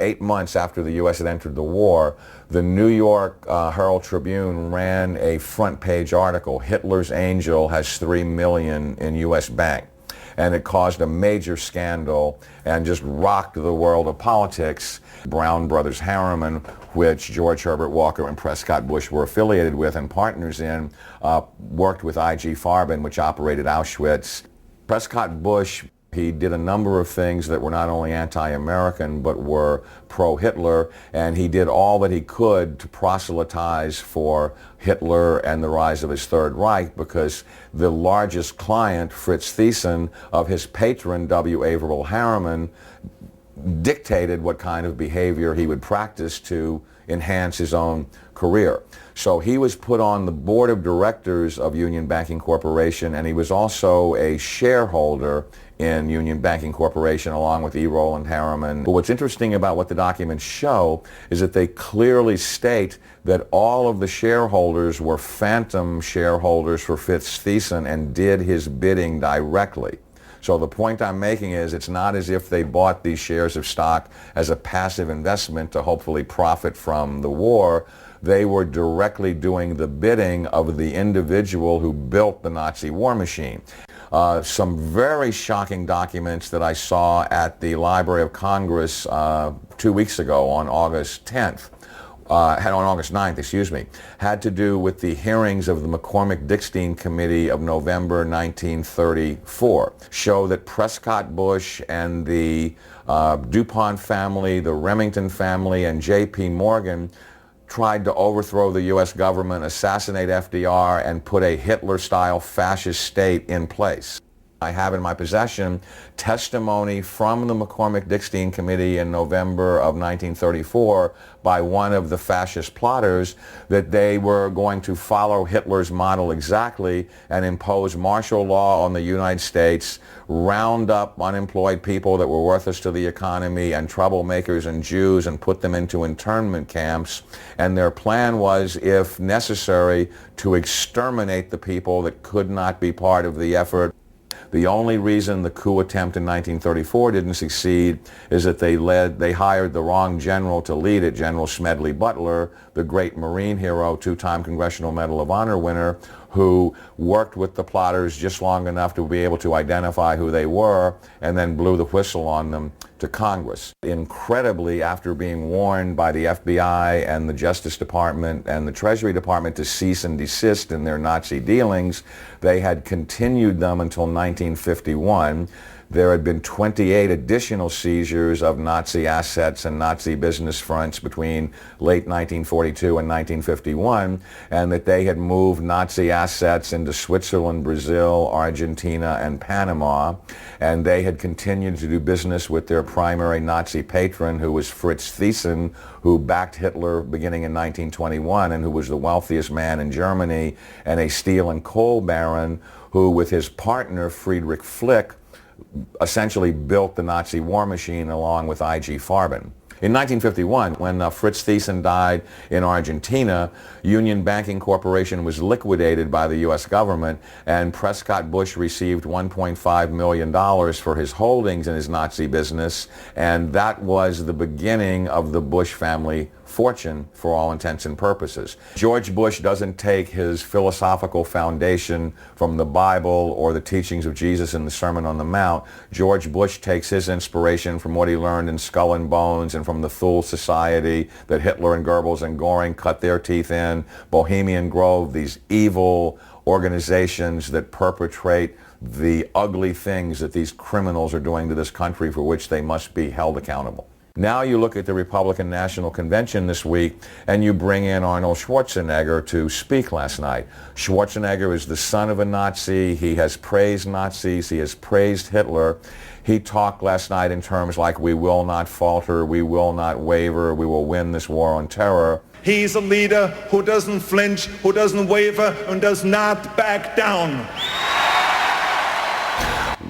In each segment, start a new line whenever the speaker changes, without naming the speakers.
8 months after the U.S. had entered the war, the New York Herald Tribune ran a front page article, Hitler's Angel has $3 million in U.S. bank. And it caused a major scandal and just rocked the world of politics. Brown Brothers Harriman, which George Herbert Walker and Prescott Bush were affiliated with and partners in, worked with IG Farben, which operated Auschwitz. Prescott Bush, he did a number of things that were not only anti-American but were pro-Hitler, and he did all that he could to proselytize for Hitler and the rise of his Third Reich, because the largest client, Fritz Thyssen, of his patron, W. Averill Harriman, dictated what kind of behavior he would practice to enhance his own career. So he was put on the board of directors of Union Banking Corporation, and he was also a shareholder in Union Banking Corporation along with E. Roland Harriman. But what's interesting about what the documents show is that they clearly state that all of the shareholders were phantom shareholders for Fritz Thyssen and did his bidding directly. So the point I'm making is it's not as if they bought these shares of stock as a passive investment to hopefully profit from the war. They were directly doing the bidding of the individual who built the Nazi war machine. Some very shocking documents that I saw at the Library of Congress 2 weeks ago on August 10th. On August 9th, excuse me, had to do with the hearings of the McCormick-Dickstein Committee of November 1934, show that Prescott Bush and the DuPont family, the Remington family, and J.P. Morgan tried to overthrow the U.S. government, assassinate FDR, and put a Hitler-style fascist state in place. I have in my possession testimony from the McCormick-Dickstein Committee in November of 1934 by one of the fascist plotters that they were going to follow Hitler's model exactly and impose martial law on the United States, round up unemployed people that were worthless to the economy and troublemakers and Jews and put them into internment camps. And their plan was, if necessary, to exterminate the people that could not be part of the effort. The only reason the coup attempt in 1934 didn't succeed is that they hired the wrong general to lead it, General Smedley Butler, the great Marine hero, two-time Congressional Medal of Honor winner, who worked with the plotters just long enough to be able to identify who they were and then blew the whistle on them to Congress. Incredibly, after being warned by the FBI and the Justice Department and the Treasury Department to cease and desist in their Nazi dealings, they had continued them until 1951. There had been 28 additional seizures of Nazi assets and Nazi business fronts between late 1942 and 1951, and that they had moved Nazi assets into Switzerland, Brazil, Argentina, and Panama, and they had continued to do business with their primary Nazi patron, who was Fritz Thyssen, who backed Hitler beginning in 1921 and who was the wealthiest man in Germany, and a steel and coal baron who, with his partner Friedrich Flick, essentially built the Nazi war machine along with IG Farben. In 1951, when Fritz Thyssen died in Argentina, Union Banking Corporation was liquidated by the U.S. government, and Prescott Bush received $1.5 million for his holdings in his Nazi business, and that was the beginning of the Bush family fortune for all intents and purposes. George Bush doesn't take his philosophical foundation from the Bible or the teachings of Jesus in the Sermon on the Mount. George Bush takes his inspiration from what he learned in Skull and Bones and from the Thule Society that Hitler and Goebbels and Goring cut their teeth in, Bohemian Grove, these evil organizations that perpetrate the ugly things that these criminals are doing to this country, for which they must be held accountable. Now you look at the Republican National Convention this week and you bring in Arnold Schwarzenegger to speak last night. Schwarzenegger is the son of a Nazi. He has praised Nazis. He has praised Hitler. He talked last night in terms like, we will not falter, we will not waver, we will win this war on terror.
He's a leader who doesn't flinch, who doesn't waver, and does not back down.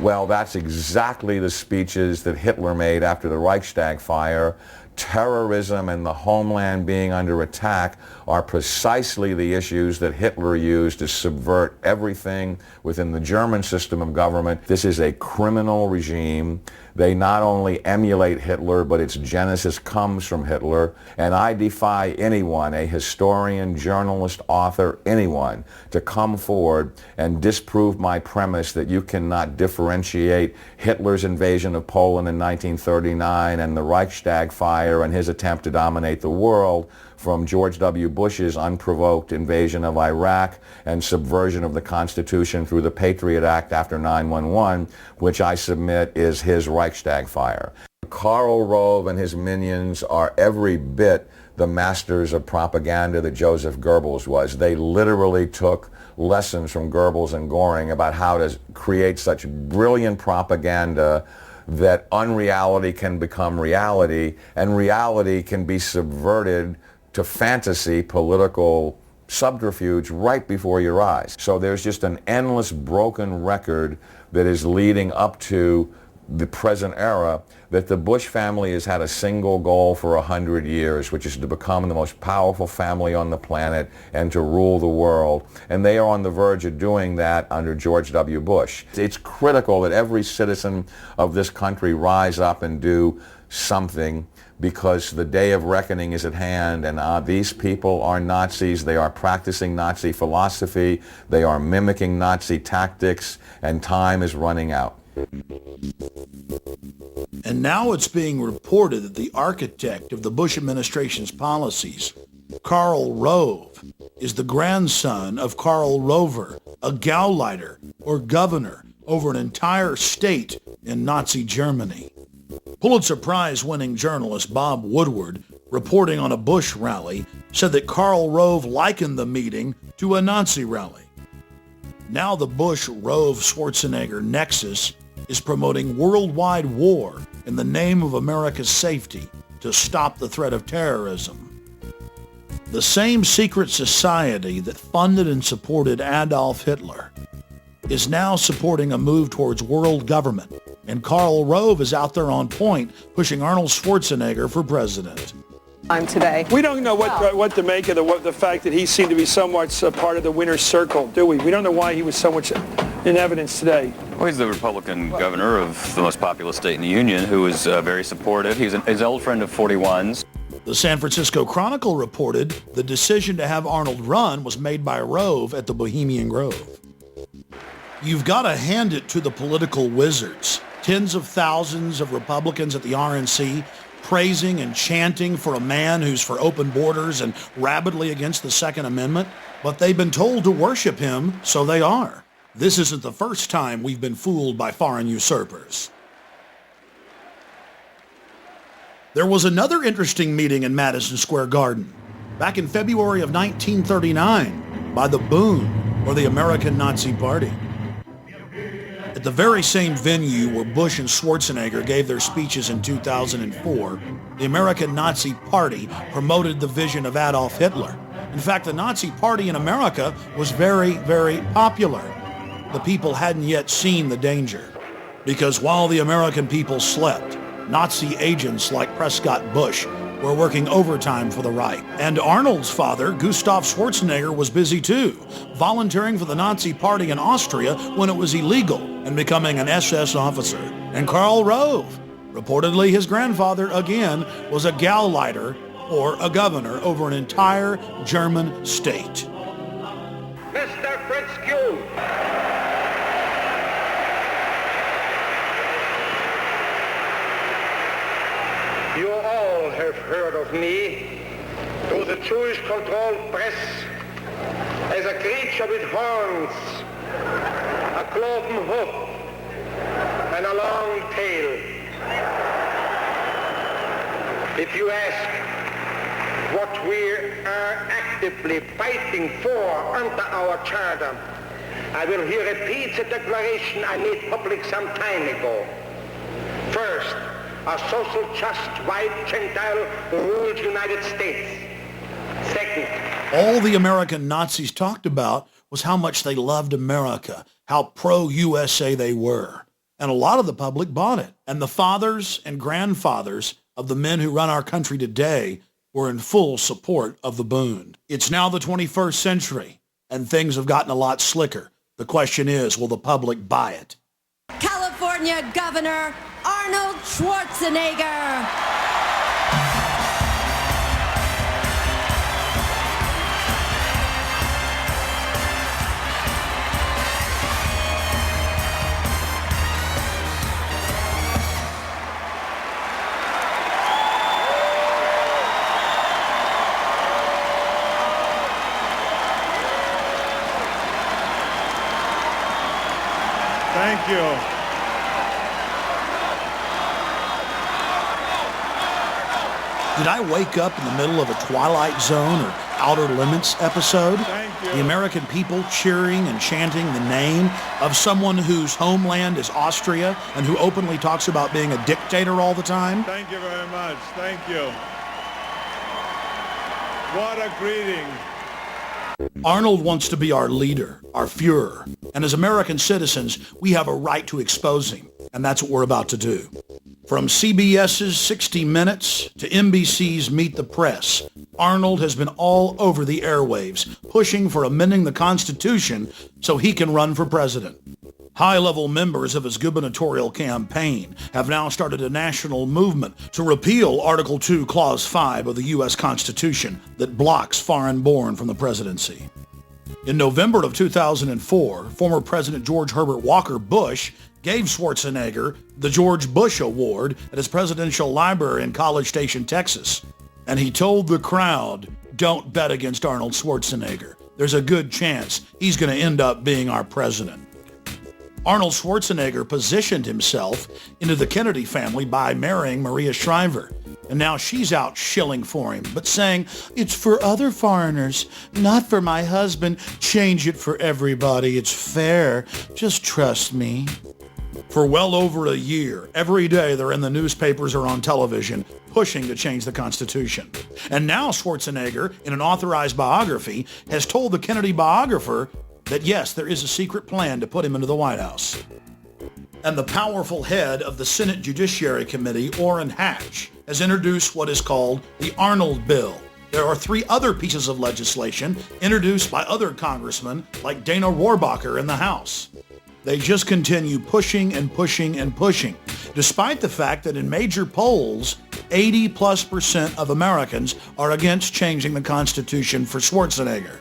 Well, that's exactly the speeches that Hitler made after the Reichstag fire. Terrorism and the homeland being under attack are precisely the issues that Hitler used to subvert everything within the German system of government. This is a criminal regime They not only emulate Hitler, but its genesis comes from Hitler. And I defy anyone, a historian, journalist, author, anyone, to come forward and disprove my premise that you cannot differentiate Hitler's invasion of Poland in 1939 and the Reichstag fire and his attempt to dominate the world from George W. Bush's unprovoked invasion of Iraq and subversion of the Constitution through the Patriot Act after 9/11, which I submit is his Reichstag fire. Karl Rove and his minions are every bit the masters of propaganda that Joseph Goebbels was. They literally took lessons from Goebbels and Goring about how to create such brilliant propaganda that unreality can become reality and reality can be subverted to fantasy political subterfuge right before your eyes. So there's just an endless broken record that is leading up to the present era, that the Bush family has had a single goal for 100 years, which is to become the most powerful family on the planet and to rule the world. And they are on the verge of doing that under George W. Bush. It's critical that every citizen of this country rise up and do something, because the day of reckoning is at hand, and these people are Nazis. They are practicing Nazi philosophy. They are mimicking Nazi tactics, and time is running out.
And now it's being reported that the architect of the Bush administration's policies, Karl Rove, is the grandson of Karl Rover, a Gauleiter or governor over an entire state in Nazi Germany. Pulitzer Prize-winning journalist Bob Woodward, reporting on a Bush rally, said that Karl Rove likened the meeting to a Nazi rally. Now the Bush-Rove-Schwarzenegger nexus is promoting worldwide war in the name of America's safety to stop the threat of terrorism. The same secret society that funded and supported Adolf Hitler is now supporting a move towards world government, and Karl Rove is out there on point pushing Arnold Schwarzenegger for president.
Today.
We don't know what to make of the fact that he seemed to be somewhat part of the winner's circle, do we? We don't know why he was so much in evidence today.
Well, he's the Republican governor of the most populous state in the Union, who is very supportive. He's an old friend of 41's.
The San Francisco Chronicle reported the decision to have Arnold run was made by Rove at the Bohemian Grove. You've got to hand it to the political wizards. Tens of thousands of Republicans at the RNC praising and chanting for a man who's for open borders and rabidly against the Second Amendment, but they've been told to worship him, so they are. This isn't the first time we've been fooled by foreign usurpers. There was another interesting meeting in Madison Square Garden back in February of 1939 by the Bund, or the American Nazi Party. At the very same venue where Bush and Schwarzenegger gave their speeches in 2004, the American Nazi Party promoted the vision of Adolf Hitler. In fact, the Nazi Party in America was very, very popular. The people hadn't yet seen the danger, because while the American people slept, Nazi agents like Prescott Bush were working overtime for the Reich. And Arnold's father, Gustav Schwarzenegger, was busy too, volunteering for the Nazi Party in Austria when it was illegal and becoming an SS officer. And Karl Rove, reportedly his grandfather again, was a Gauleiter or a governor over an entire German state.
Mr. Fitzhugh. You all have heard of me through the Jewish-controlled press as a creature with horns, a cloven hoof, and a long tail. If you ask what we are actively fighting for under our charter, I will here repeat the declaration I made public some time ago. First, a social, just, white Gentile who rules the United States. Second,
all the American Nazis talked about was how much they loved America, how pro-USA they were. And a lot of the public bought it. And the fathers and grandfathers of the men who run our country today were in full support of the Bund. It's now the 21st century, and things have gotten a lot slicker. The question is, will the public buy it?
California.
California Governor Arnold Schwarzenegger.
Thank you.
Did I wake up in the middle of a Twilight Zone or Outer Limits episode?
Thank you.
The American people cheering and chanting the name of someone whose homeland is Austria and who openly talks about being a dictator all the time?
Thank you very much. Thank you. What a greeting.
Arnold wants to be our leader, our Fuhrer. And as American citizens, we have a right to expose him. And that's what we're about to do. From CBS's 60 Minutes to NBC's Meet the Press, Arnold has been all over the airwaves, pushing for amending the Constitution so he can run for president. High-level members of his gubernatorial campaign have now started a national movement to repeal Article 2, Clause 5 of the U.S. Constitution that blocks foreign-born from the presidency. In November of 2004, former President George Herbert Walker Bush gave Schwarzenegger the George Bush Award at his presidential library in College Station, Texas. And he told the crowd, "Don't bet against Arnold Schwarzenegger. There's a good chance he's going to end up being our president." Arnold Schwarzenegger positioned himself into the Kennedy family by marrying Maria Shriver. And now she's out shilling for him, but saying, "It's for other foreigners, not for my husband. Change it for everybody. It's fair. Just trust me." For well over a year, every day they're in the newspapers or on television pushing to change the Constitution. And now Schwarzenegger, in an authorized biography, has told the Kennedy biographer that yes, there is a secret plan to put him into the White House. And the powerful head of the Senate Judiciary Committee, Orrin Hatch, has introduced what is called the Arnold Bill. There are 3 other pieces of legislation introduced by other congressmen like Dana Rohrabacher in the House. They just continue pushing and pushing and pushing, despite the fact that in major polls, 80+% of Americans are against changing the Constitution for Schwarzenegger.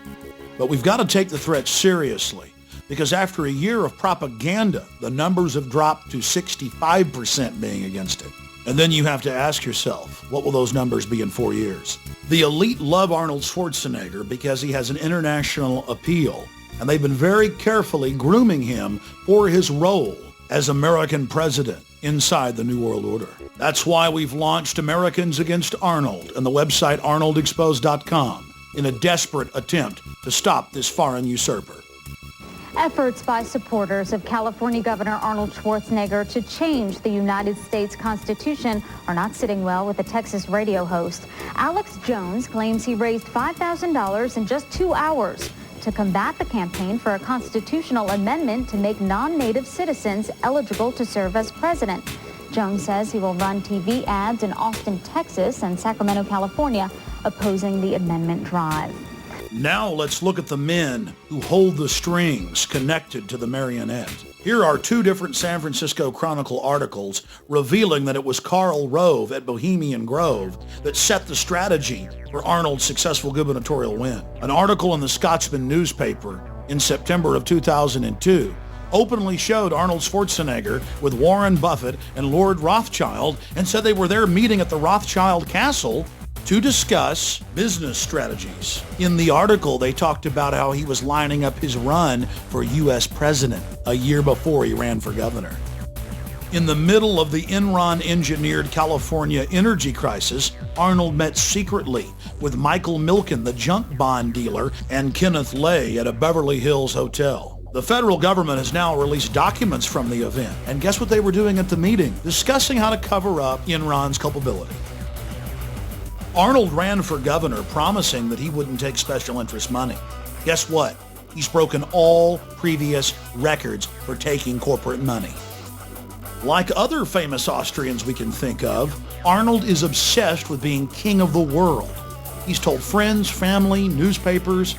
But we've got to take the threat seriously, because after a year of propaganda, the numbers have dropped to 65% being against it. And then you have to ask yourself, what will those numbers be in 4 years? The elite love Arnold Schwarzenegger because he has an international appeal, and they've been very carefully grooming him for his role as American president inside the New World Order. That's why we've launched Americans Against Arnold and the website arnoldexposed.com in a desperate attempt to stop this foreign usurper.
Efforts by supporters of California Governor Arnold Schwarzenegger to change the United States Constitution are not sitting well with the Texas radio host. Alex Jones claims he raised $5,000 in just 2 hours to combat the campaign for a constitutional amendment to make non-native citizens eligible to serve as president. Jones says he will run TV ads in Austin, Texas and Sacramento, California, opposing the amendment drive.
Now let's look at the men who hold the strings connected to the marionette. Here are 2 different San Francisco Chronicle articles revealing that it was Karl Rove at Bohemian Grove that set the strategy for Arnold's successful gubernatorial win. An article in the Scotsman newspaper in September of 2002 openly showed Arnold Schwarzenegger with Warren Buffett and Lord Rothschild and said they were there meeting at the Rothschild Castle to discuss business strategies. In the article, they talked about how he was lining up his run for U.S. president a year before he ran for governor. In the middle of the Enron-engineered California energy crisis, Arnold met secretly with Michael Milken, the junk bond dealer, and Kenneth Lay at a Beverly Hills hotel. The federal government has now released documents from the event, and guess what they were doing at the meeting? Discussing how to cover up Enron's culpability. Arnold ran for governor promising that he wouldn't take special interest money. Guess what? He's broken all previous records for taking corporate money. Like other famous Austrians we can think of, Arnold is obsessed with being king of the world. He's told friends, family, newspapers,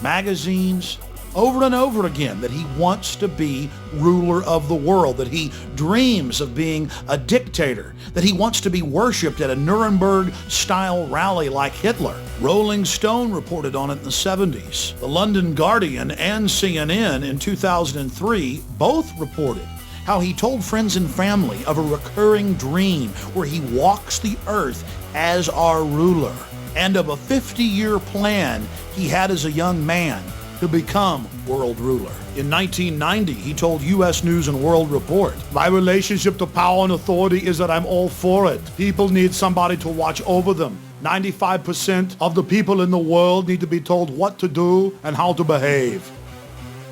magazines, over and over again that he wants to be ruler of the world, that he dreams of being a dictator, that he wants to be worshipped at a Nuremberg-style rally like Hitler. Rolling Stone reported on it in the 70s. The London Guardian and CNN in 2003 both reported how he told friends and family of a recurring dream where he walks the earth as our ruler, and of a 50-year plan he had as a young man to become world ruler. In 1990, he told U.S. News and World Report, "My relationship to power and authority is that I'm all for it. People need somebody to watch over them. 95% of the people in the world need to be told what to do and how to behave."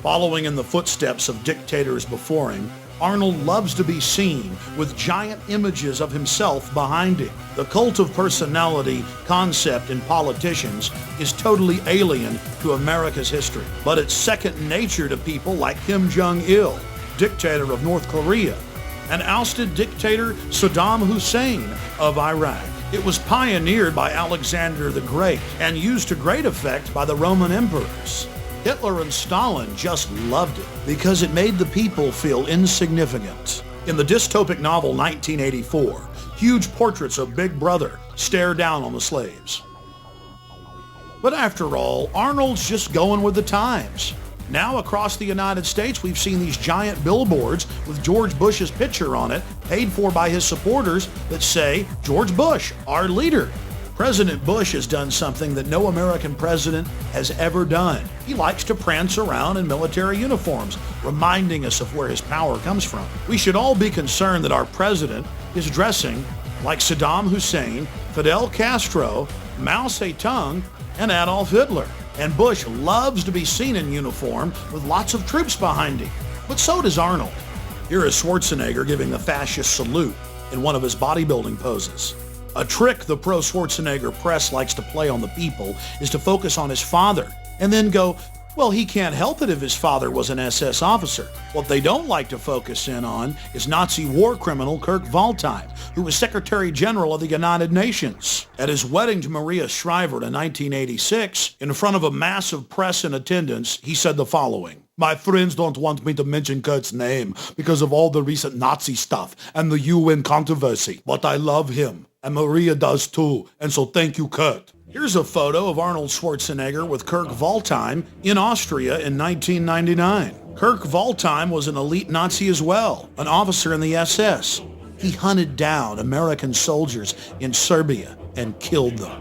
Following in the footsteps of dictators before him, Arnold loves to be seen with giant images of himself behind him. The cult of personality concept in politicians is totally alien to America's history, but it's second nature to people like Kim Jong-il, dictator of North Korea, and ousted dictator Saddam Hussein of Iraq. It was pioneered by Alexander the Great and used to great effect by the Roman emperors. Hitler and Stalin just loved it because it made the people feel insignificant. In the dystopic novel 1984, huge portraits of Big Brother stare down on the slaves. But after all, Arnold's just going with the times. Now across the United States, we've seen these giant billboards with George Bush's picture on it, paid for by his supporters, that say, "George Bush, our leader." President Bush has done something that no American president has ever done. He likes to prance around in military uniforms, reminding us of where his power comes from. We should all be concerned that our president is dressing like Saddam Hussein, Fidel Castro, Mao Zedong, and Adolf Hitler. And Bush loves to be seen in uniform with lots of troops behind him. But so does Arnold. Here is Schwarzenegger giving the fascist salute in one of his bodybuilding poses. A trick the pro-Schwarzenegger press likes to play on the people is to focus on his father and then go, well, he can't help it if his father was an SS officer. What they don't like to focus in on is Nazi war criminal Kurt Waldheim, who was Secretary General of the United Nations. At his wedding to Maria Shriver in 1986, in front of a massive press in attendance, he said the following: "My friends don't want me to mention Kurt's name because of all the recent Nazi stuff and the UN controversy, but I love him. And Maria does too, and so thank you, Kurt." Here's a photo of Arnold Schwarzenegger with Kurt Waldheim in Austria in 1999. Kurt Waldheim was an elite Nazi as well, an officer in the SS. He hunted down American soldiers in Serbia and killed them.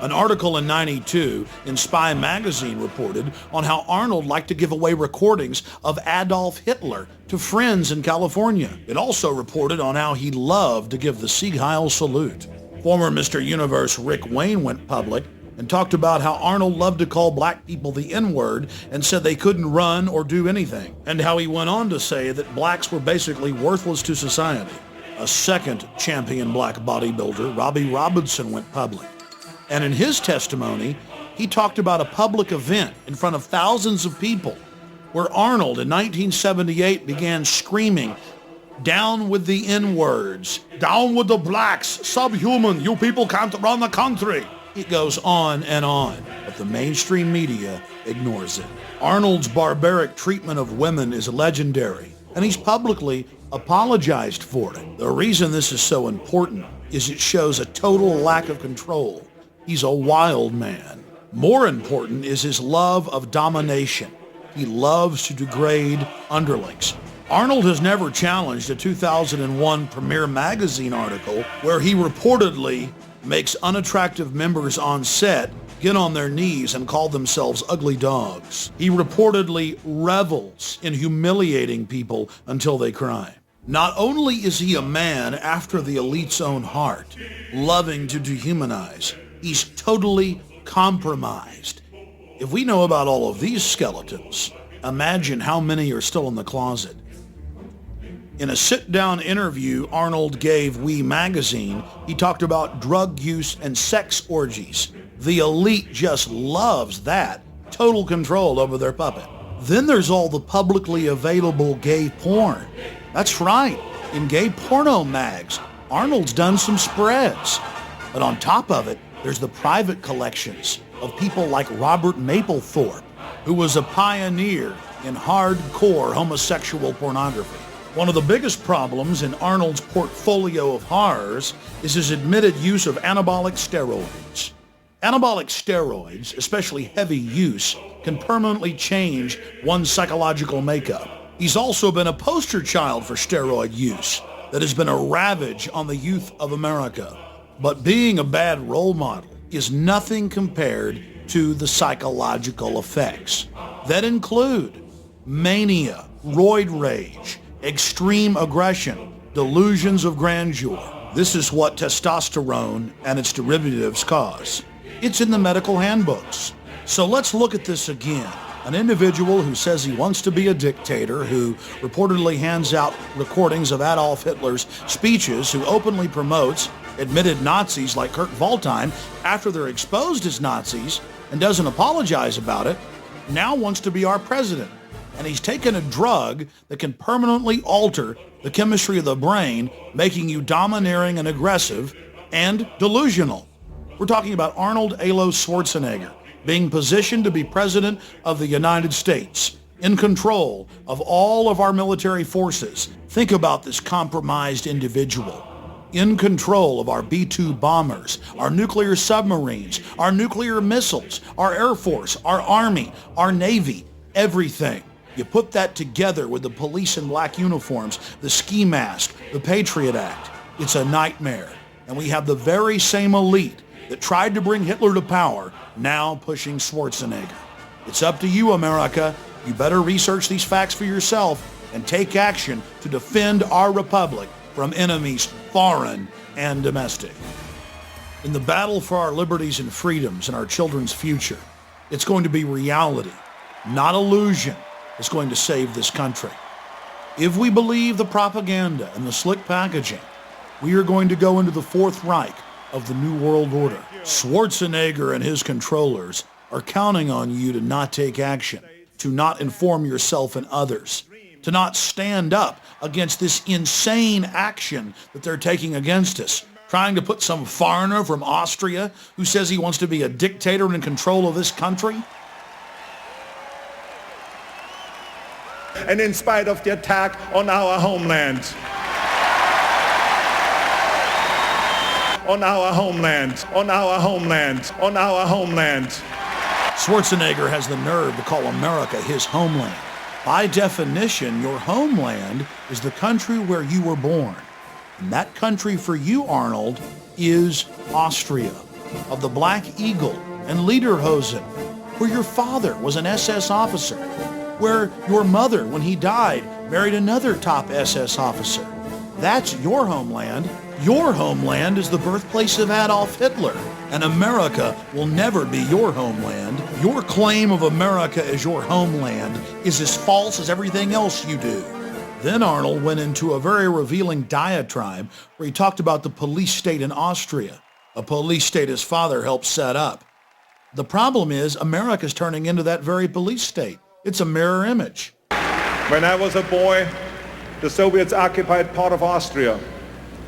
An article in '92 in Spy magazine reported on how Arnold liked to give away recordings of Adolf Hitler to friends in California. It also reported on how he loved to give the Sieg Heil salute. Former Mr. Universe Rick Wayne went public and talked about how Arnold loved to call black people the N-word and said they couldn't run or do anything, and how he went on to say that blacks were basically worthless to society. A second champion black bodybuilder, Robbie Robinson, went public. And in his testimony, he talked about a public event in front of thousands of people where Arnold in 1978 began screaming, "Down with the N-words, down with the blacks, subhuman, you people can't run the country." It goes on, but the mainstream media ignores it. Arnold's barbaric treatment of women is legendary, and he's publicly apologized for it. The reason this is so important is it shows a total lack of control. He's a wild man. More important is his love of domination. He loves to degrade underlings. Arnold has never challenged a 2001 Premier magazine article where he reportedly makes unattractive members on set get on their knees and call themselves ugly dogs. He reportedly revels in humiliating people until they cry. Not only is he a man after the elite's own heart, loving to dehumanize, he's totally compromised. If we know about all of these skeletons, imagine how many are still in the closet. In a sit-down interview Arnold gave We magazine, he talked about drug use and sex orgies. The elite just loves that. Total control over their puppet. Then there's all the publicly available gay porn. That's right. In gay porno mags, Arnold's done some spreads. But on top of it, there's the private collections of people like Robert Mapplethorpe, who was a pioneer in hardcore homosexual pornography. One of the biggest problems in Arnold's portfolio of horrors is his admitted use of anabolic steroids. Anabolic steroids, especially heavy use, can permanently change one's psychological makeup. He's also been a poster child for steroid use that has been a ravage on the youth of America. But being a bad role model is nothing compared to the psychological effects that include mania, roid rage, extreme aggression, delusions of grandeur. This is what testosterone and its derivatives cause. It's in the medical handbooks. So let's look at this again. An individual who says he wants to be a dictator, who reportedly hands out recordings of Adolf Hitler's speeches, who openly promotes admitted Nazis like Kurt Waldheim after they're exposed as Nazis and doesn't apologize about it, now wants to be our president. And he's taken a drug that can permanently alter the chemistry of the brain, making you domineering and aggressive and delusional. We're talking about Arnold Alois Schwarzenegger being positioned to be president of the United States, in control of all of our military forces. Think about this compromised individual. In control of our B-2 bombers, our nuclear submarines, our nuclear missiles, our Air Force, our Army, our Navy, everything. You put that together with the police in black uniforms, the ski mask, the Patriot Act. It's a nightmare. And we have the very same elite that tried to bring Hitler to power now pushing Schwarzenegger. It's up to you, America. You better research these facts for yourself and take action to defend our republic from enemies foreign and domestic. In the battle for our liberties and freedoms and our children's future, it's going to be reality, not illusion, that's going to save this country. If we believe the propaganda and the slick packaging, we are going to go into the Fourth Reich of the New World Order. Schwarzenegger and his controllers are counting on you to not take action, to not inform yourself and others, to not stand up against this insane action that they're taking against us, trying to put some foreigner from Austria who says he wants to be a dictator and in control of this country.
And in spite of the attack on our homeland, on our homeland, on our homeland, on our homeland.
Schwarzenegger has the nerve to call America his homeland. By definition, your homeland is the country where you were born. And that country for you, Arnold, is Austria, of the Black Eagle and Lederhosen, where your father was an SS officer, where your mother, when he died, married another top SS officer. That's your homeland. Your homeland is the birthplace of Adolf Hitler, and America will never be your homeland. Your claim of America as your homeland is as false as everything else you do. Then Arnold went into a very revealing diatribe where he talked about the police state in Austria, a police state his father helped set up. The problem is America's turning into that very police state. It's a mirror image.
When I was a boy, the Soviets occupied part of Austria.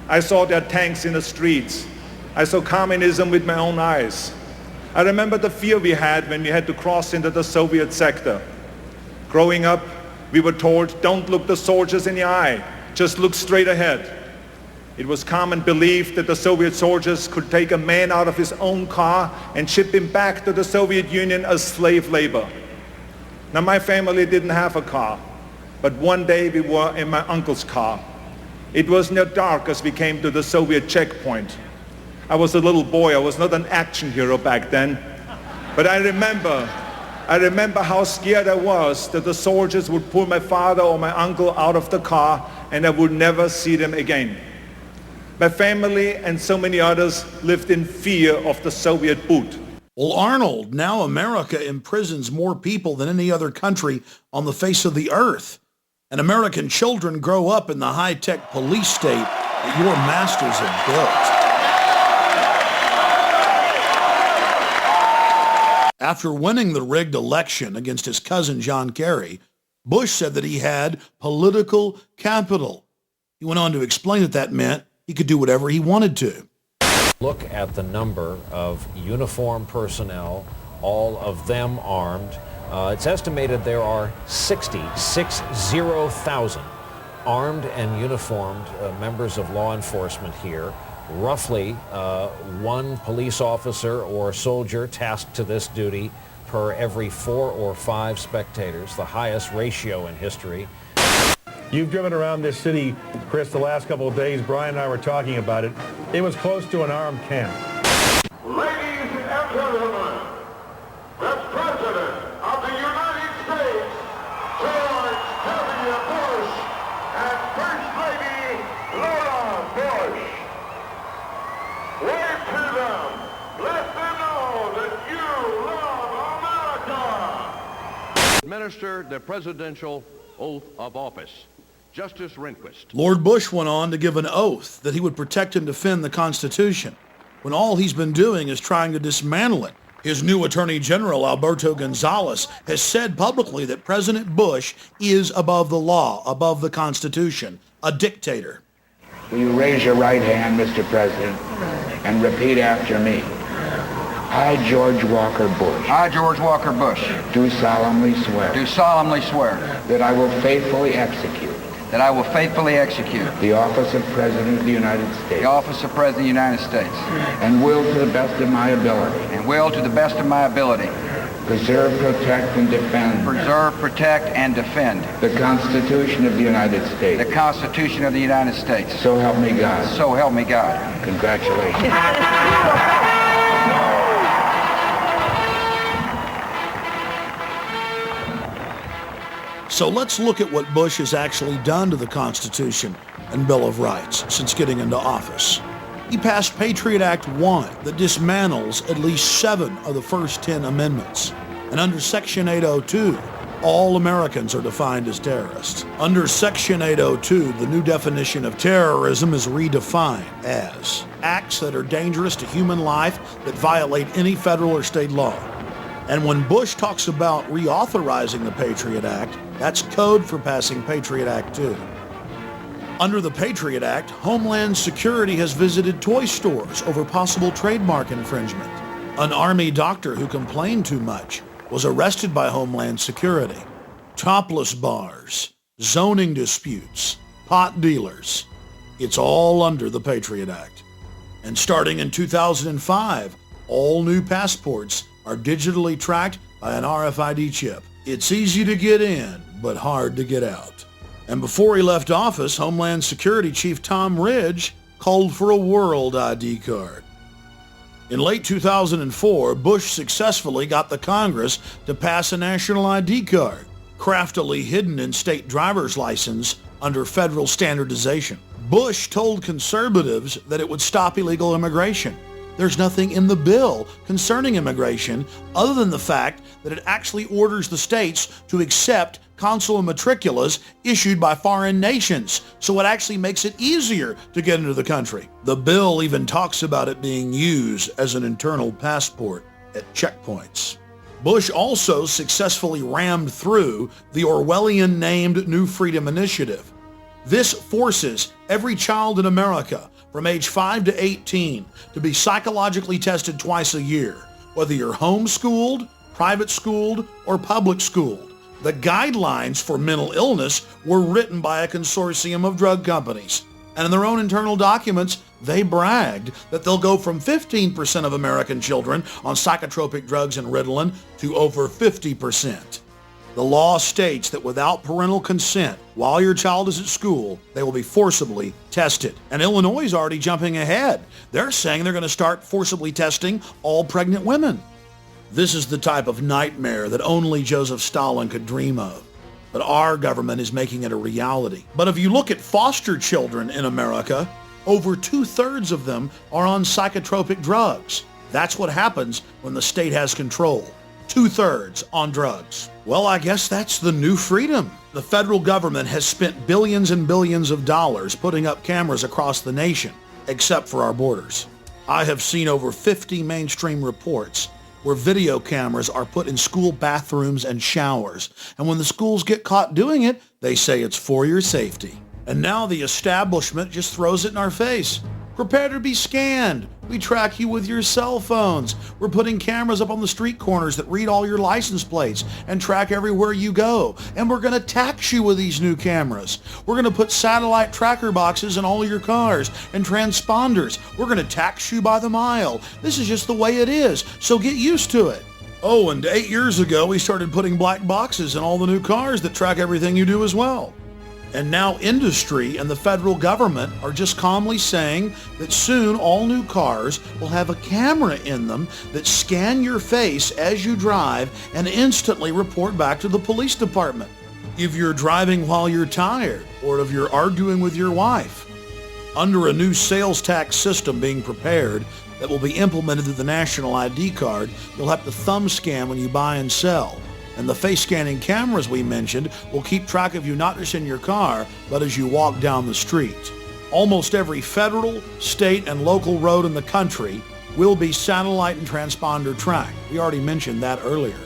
I saw their tanks in the streets. I saw communism with my own eyes. I remember the fear we had when we had to cross into the Soviet sector. Growing up, we were told, don't look the soldiers in the eye, just look straight ahead. It was common belief that the Soviet soldiers could take a man out of his own car and ship him back to the Soviet Union as slave labor. Now, my family didn't have a car, but one day we were in my uncle's car. It was near dark as we came to the Soviet checkpoint. I was a little boy. I was not an action hero back then. But I remember how scared I was that the soldiers would pull my father or my uncle out of the car and I would never see them again. My family and so many others lived in fear of the Soviet boot.
Well, Arnold, now America imprisons more people than any other country on the face of the earth. And American children grow up in the high-tech police state that your masters have built. After winning the rigged election against his cousin John Kerry, Bush said that he had political capital. He went on to explain that meant he could do whatever he wanted to.
Look at the number of uniformed personnel, all of them armed, It's estimated there are 60,000 armed and uniformed members of law enforcement here. Roughly one police officer or soldier tasked to this duty per every 4 or 5 spectators, the highest ratio in history.
You've driven around this city, Chris, the last couple of days. Brian and I were talking about it. It was close to an armed camp.
Ladies and gentlemen, the President of the United States, George W. Bush, and First Lady Laura Bush. Wave to them. Let them know that you love America.
Administer the presidential oath of office. Justice Rehnquist.
Lord Bush went on to give an oath that he would protect and defend the Constitution, when all he's been doing is trying to dismantle it. His new Attorney General, Alberto Gonzales, has said publicly that President Bush is above the law, above the Constitution, a dictator.
Will you raise your right hand, Mr. President, and repeat after me? I, George Walker Bush.
I, George Walker Bush.
Do solemnly swear.
Do solemnly swear.
That I will faithfully execute.
That I will faithfully execute.
The office of President of the United States.
The office of President of the United States.
And will to the best of my ability.
And will to the best of my ability.
Preserve, protect, and defend.
Preserve, protect, and defend.
The Constitution of the United States.
The Constitution of the United States.
So help me God.
So help me God.
Congratulations.
So let's look at what Bush has actually done to the Constitution and Bill of Rights since getting into office. He passed Patriot Act 1 that dismantles at least 7 of the first 10 amendments. And under Section 802, all Americans are defined as terrorists. Under Section 802, the new definition of terrorism is redefined as acts that are dangerous to human life that violate any federal or state law. And when Bush talks about reauthorizing the Patriot Act, that's code for passing Patriot Act 2. Under the Patriot Act, Homeland Security has visited toy stores over possible trademark infringement. An Army doctor who complained too much was arrested by Homeland Security. Topless bars, zoning disputes, pot dealers. It's all under the Patriot Act. And starting in 2005, all new passports are digitally tracked by an RFID chip. It's easy to get in, but hard to get out. And before he left office, Homeland Security Chief Tom Ridge called for a world ID card. In late 2004, Bush successfully got the Congress to pass a national ID card, craftily hidden in state driver's license under federal standardization. Bush told conservatives that it would stop illegal immigration. There's nothing in the bill concerning immigration other than the fact that it actually orders the states to accept consular matriculas issued by foreign nations, so it actually makes it easier to get into the country. The bill even talks about it being used as an internal passport at checkpoints. Bush also successfully rammed through the Orwellian-named New Freedom Initiative. This forces every child in America from age 5 to 18 to be psychologically tested twice a year, whether you're homeschooled, private schooled, or public schooled. The guidelines for mental illness were written by a consortium of drug companies. And in their own internal documents, they bragged that they'll go from 15% of American children on psychotropic drugs and Ritalin to over 50%. The law states that without parental consent, while your child is at school, they will be forcibly tested. And Illinois is already jumping ahead. They're saying they're going to start forcibly testing all pregnant women. This is the type of nightmare that only Joseph Stalin could dream of. But our government is making it a reality. But if you look at foster children in America, over 2/3 of them are on psychotropic drugs. That's what happens when the state has control. 2/3 on drugs. Well, I guess that's the new freedom. The federal government has spent billions and billions of dollars putting up cameras across the nation, except for our borders. I have seen over 50 mainstream reports where video cameras are put in school bathrooms and showers. And when the schools get caught doing it, they say it's for your safety. And now the establishment just throws it in our face. Prepare to be scanned. We track you with your cell phones. We're putting cameras up on the street corners that read all your license plates and track everywhere you go. And we're going to tax you with these new cameras. We're going to put satellite tracker boxes in all your cars and transponders. We're going to tax you by the mile. This is just the way it is, so get used to it. Oh, and 8 years ago, we started putting black boxes in all the new cars that track everything you do as well. And now industry and the federal government are just calmly saying that soon all new cars will have a camera in them that scan your face as you drive and instantly report back to the police department if you're driving while you're tired or if you're arguing with your wife. Under a new sales tax system being prepared that will be implemented through the national ID card, you'll have to thumb scan when you buy and sell. And the face scanning cameras we mentioned will keep track of you not just in your car, but as you walk down the street. Almost every federal, state, and local road in the country will be satellite and transponder tracked. We already mentioned that earlier.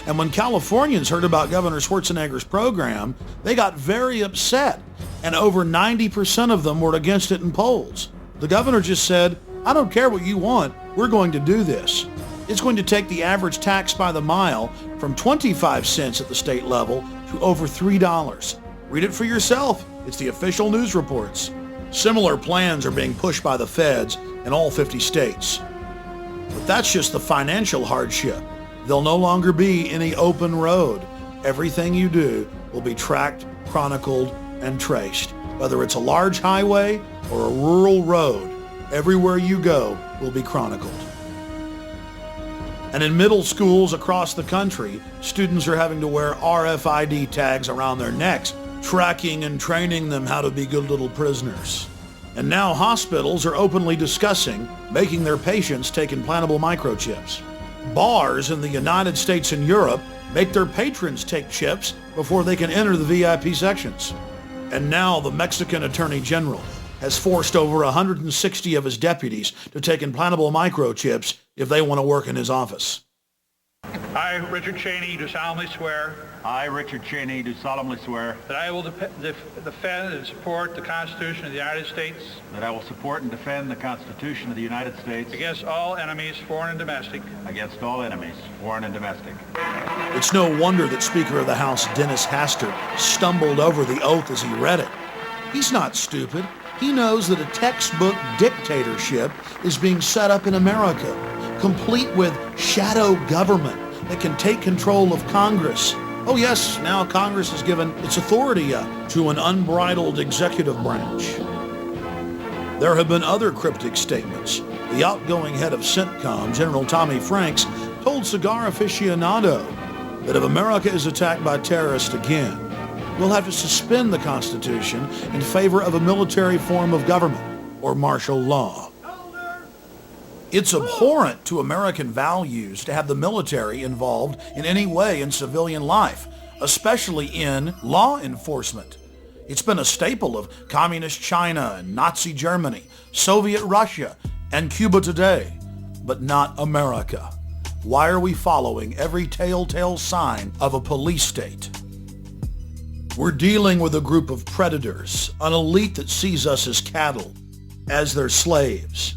And when Californians heard about Governor Schwarzenegger's program, they got very upset, and over 90% of them were against it in polls. The governor just said, "I don't care what you want, we're going to do this." It's going to take the average tax by the mile from 25 cents at the state level to over $3. Read it for yourself. It's the official news reports. Similar plans are being pushed by the feds in all 50 states. But that's just the financial hardship. There'll no longer be any open road. Everything you do will be tracked, chronicled, and traced. Whether it's a large highway or a rural road, everywhere you go will be chronicled. And in middle schools across the country, students are having to wear RFID tags around their necks, tracking and training them how to be good little prisoners. And now hospitals are openly discussing making their patients take implantable microchips. Bars in the United States and Europe make their patrons take chips before they can enter the VIP sections. And now the Mexican Attorney General has forced over 160 of his deputies to take implantable microchips if they want to work in his office.
I, Richard Cheney, do solemnly swear.
I, Richard Cheney, do solemnly swear.
That I will defend and support the Constitution of the United States.
That I will support and defend the Constitution of the United States.
Against all enemies, foreign and domestic.
Against all enemies, foreign and domestic.
It's no wonder that Speaker of the House Dennis Hastert stumbled over the oath as he read it. He's not stupid. He knows that a textbook dictatorship is being set up in America, complete with shadow government that can take control of Congress. Oh yes, now Congress has given its authority up to an unbridled executive branch. There have been other cryptic statements. The outgoing head of CENTCOM, General Tommy Franks, told Cigar Aficionado that if America is attacked by terrorists again, we'll have to suspend the Constitution in favor of a military form of government, or martial law. It's abhorrent to American values to have the military involved in any way in civilian life, especially in law enforcement. It's been a staple of Communist China and Nazi Germany, Soviet Russia, and Cuba today, but not America. Why are we following every telltale sign of a police state? We're dealing with a group of predators, an elite that sees us as cattle, as their slaves.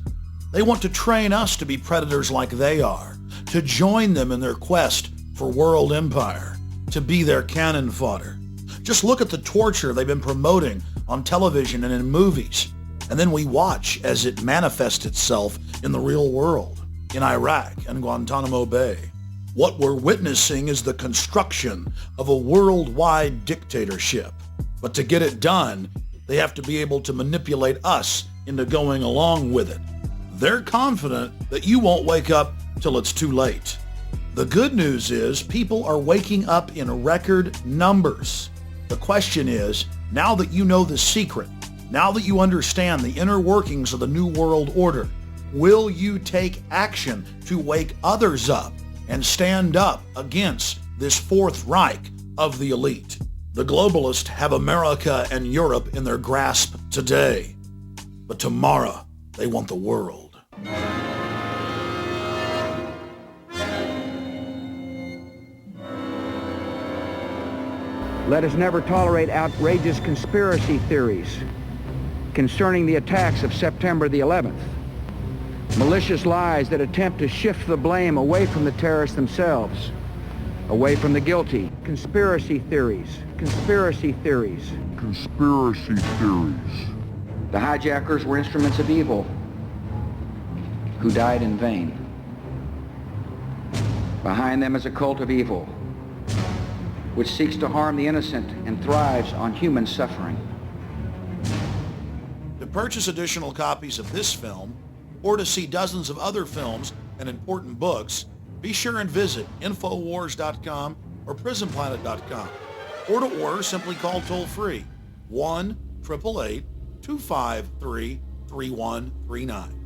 They want to train us to be predators like they are, to join them in their quest for world empire, to be their cannon fodder. Just look at the torture they've been promoting on television and in movies, and then we watch as it manifests itself in the real world, in Iraq and Guantanamo Bay. What we're witnessing is the construction of a worldwide dictatorship. But to get it done, they have to be able to manipulate us into going along with it. They're confident that you won't wake up till it's too late. The good news is people are waking up in record numbers. The question is, now that you know the secret, now that you understand the inner workings of the New World Order, will you take action to wake others up and stand up against this Fourth Reich of the elite? The globalists have America and Europe in their grasp today, but tomorrow they want the world.
Let us never tolerate outrageous conspiracy theories.
concerning the attacks of September the 11th. Malicious lies that attempt to shift the blame away from the terrorists themselves, away from the guilty. Conspiracy theories. Conspiracy theories. Conspiracy theories. The hijackers were instruments of evil who died in vain. Behind them is a cult of evil which seeks to harm the innocent and thrives on human suffering.
To purchase additional copies of this film or to see dozens of other films and important books, be sure and visit Infowars.com or PrisonPlanet.com. Or to order, simply call toll-free 1-888-253-3139.